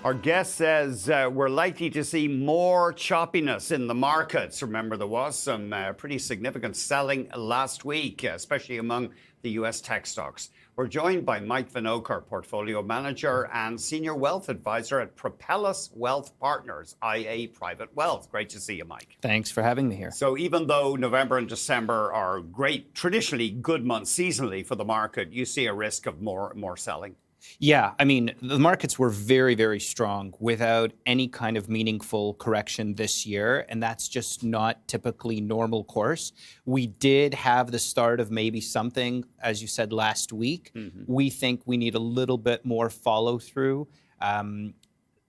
Our guest says we're likely to see more choppiness in the markets. Remember, there was some pretty significant selling last week, especially among the U.S. tech stocks. We're joined by Mike Vinokur, portfolio manager and senior wealth advisor at Propellus Wealth Partners, IA Private Wealth. Great to see you, Mike. Thanks for having me here. So even though November and December are great, traditionally good months seasonally for the market, you see a risk of more selling? Yeah, I mean, the markets were very, very strong without any kind of meaningful correction this year, and that's just not typically normal course. We did have the start of maybe something, as you said, last week. We think we need a little bit more follow through.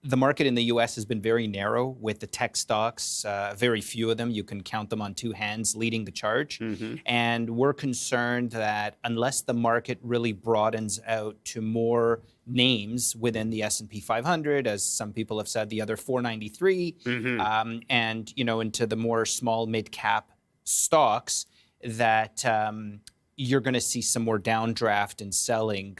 The market in the U.S. has been very narrow with the tech stocks, very few of them, you can count them on two hands, leading the charge. And we're concerned that unless the market really broadens out to more names within the S&P 500, as some people have said, the other 493, and into the more small mid-cap stocks, that you're going to see some more downdraft in selling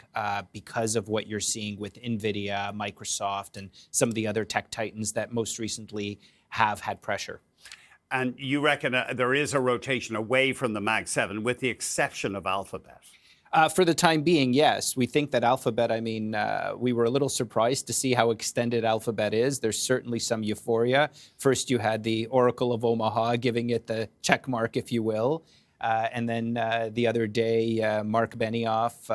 because of what you're seeing with NVIDIA, Microsoft, and some of the other tech titans that most recently have had pressure. And you reckon there is a rotation away from the Mag 7 with the exception of Alphabet? For the time being, yes. We think that Alphabet, we were a little surprised to see how extended Alphabet is. There's certainly some euphoria. First, you had the Oracle of Omaha giving it the check mark, if you will. And then the other day, Mark Benioff,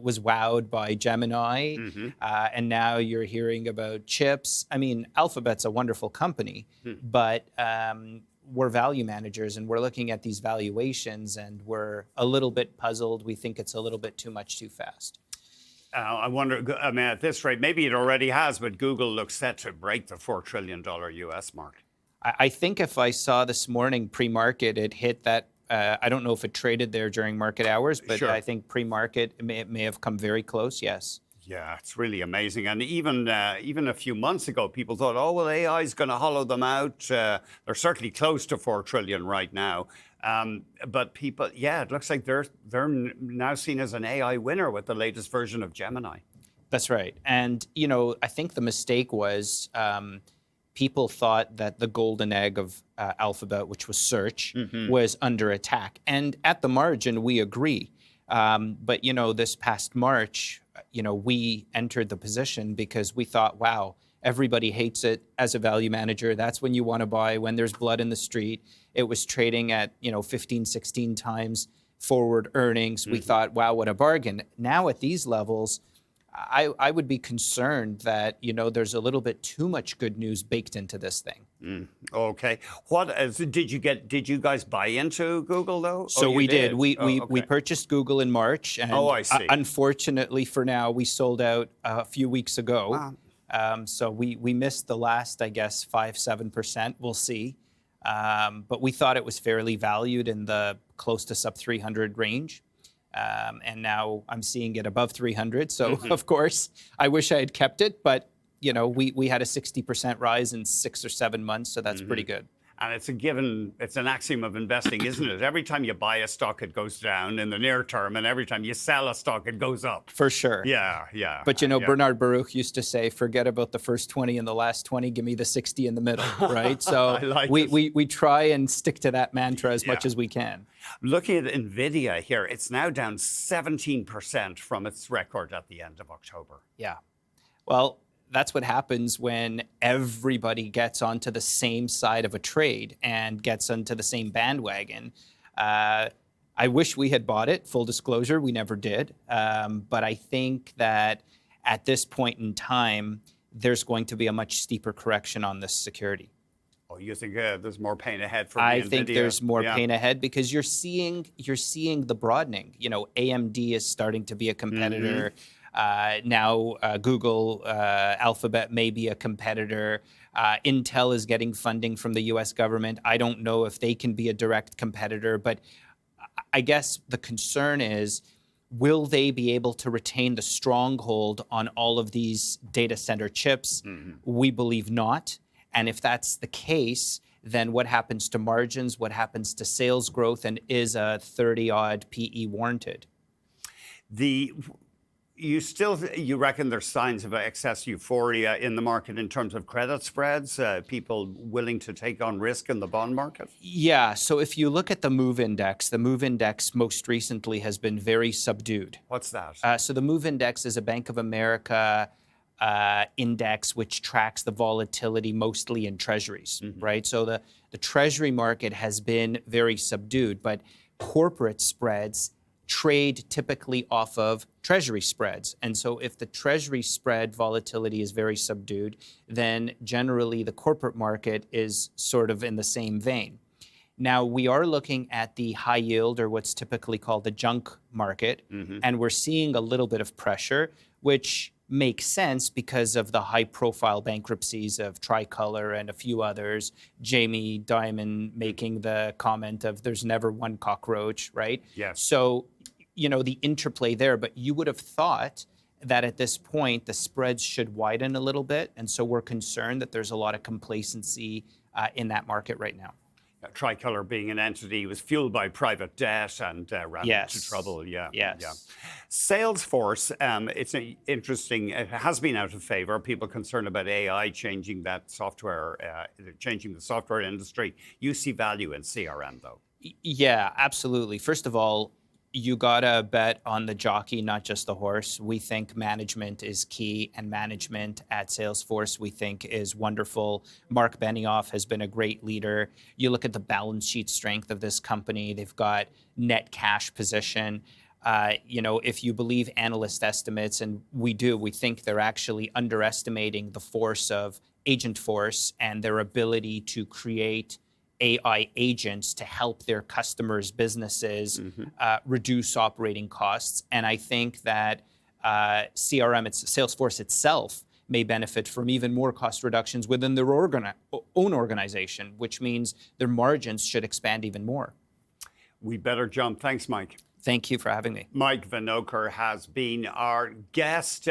was wowed by Gemini. And now you're hearing about chips. I mean, Alphabet's a wonderful company, but we're value managers and we're looking at these valuations and we're a little bit puzzled. We think it's a little bit too much too fast. I wonder, at this rate, maybe it already has, but Google looks set to break the $4 trillion US mark. I think if I saw this morning pre-market, it hit that. I don't know if it traded there during market hours, but sure. I think pre-market it may have come very close. Yes. Yeah, it's really amazing. And even a few months ago, people thought, oh, well, AI is going to hollow them out. They're certainly close to 4 trillion right now. But people, yeah, it looks like they're now seen as an AI winner with the latest version of Gemini. That's right. And, I think the mistake was people thought that the golden egg of Alphabet, which was search, was under attack. And at the margin, we agree. But, this past March, we entered the position because we thought, wow, everybody hates it as a value manager. That's when you want to buy, when there's blood in the street. It was trading at, 15, 16 times forward earnings. We thought, wow, what a bargain. Now at these levels, I would be concerned that, there's a little bit too much good news baked into this thing. Okay. Did you guys buy into Google, though? So we did. We purchased Google in March. And I see. Unfortunately for now, we sold out a few weeks ago. Wow. So we missed the last, I guess, 5-7%. We'll see. But we thought it was fairly valued in the close to sub 300 range. And now I'm seeing it above 300. So, of course, I wish I had kept it. But, we had a 60% rise in 6 or 7 months. So that's pretty good. And it's it's an axiom of investing, isn't it? Every time you buy a stock, it goes down in the near term. And every time you sell a stock, it goes up. For sure. Yeah. But, Bernard Baruch used to say, forget about the first 20 and the last 20. Give me the 60 in the middle, right? So we try and stick to that mantra as much as we can. Looking at NVIDIA here, it's now down 17% from its record at the end of October. Yeah. Well, that's what happens when everybody gets onto the same side of a trade and gets onto the same bandwagon. I wish we had bought it, full disclosure, we never did. But I think that at this point in time, there's going to be a much steeper correction on this security. Oh, you think there's more pain ahead for I NVIDIA? think there's more pain ahead because you're seeing the broadening. AMD is starting to be a competitor. Now Google, Alphabet may be a competitor. Intel is getting funding from the U.S. government. I don't know if they can be a direct competitor, but I guess the concern is, will they be able to retain the stronghold on all of these data center chips? We believe not. And if that's the case, then what happens to margins? What happens to sales growth? And is a 30-odd PE warranted? You reckon there's signs of excess euphoria in the market in terms of credit spreads, people willing to take on risk in the bond market? Yeah. So if you look at the the MOVE index most recently has been very subdued. What's that? So the MOVE index is a Bank of America index which tracks the volatility mostly in treasuries, right? So the treasury market has been very subdued, but corporate spreads trade typically off of treasury spreads. And so if the treasury spread volatility is very subdued, then generally the corporate market is sort of in the same vein. Now, we are looking at the high yield, or what's typically called the junk market, and we're seeing a little bit of pressure, which makes sense because of the high-profile bankruptcies of Tricolor and a few others. Jamie Dimon making the comment of "there's never one cockroach," right? Yes. So, the interplay there. But you would have thought that at this point the spreads should widen a little bit, and so we're concerned that there's a lot of complacency in that market right now. Tricolor being an entity was fueled by private debt and ran into trouble. Yeah. Salesforce, it's interesting. It has been out of favor. People concerned about AI changing that software, changing the software industry. You see value in CRM, though. Yeah, absolutely. First of all, you gotta bet on the jockey, not just the horse. We think management is key, and management at Salesforce we think is wonderful. Mark Benioff has been a great leader. You look at the balance sheet strength of this company. They've got net cash position. If you believe analyst estimates, and we do, we think they're actually underestimating the force of Agentforce and their ability to create AI agents to help their customers' businesses reduce operating costs. And I think that Salesforce itself may benefit from even more cost reductions within their own organization, which means their margins should expand even more. We better jump. Thanks, Mike. Thank you for having me. Mike Vinokur has been our guest.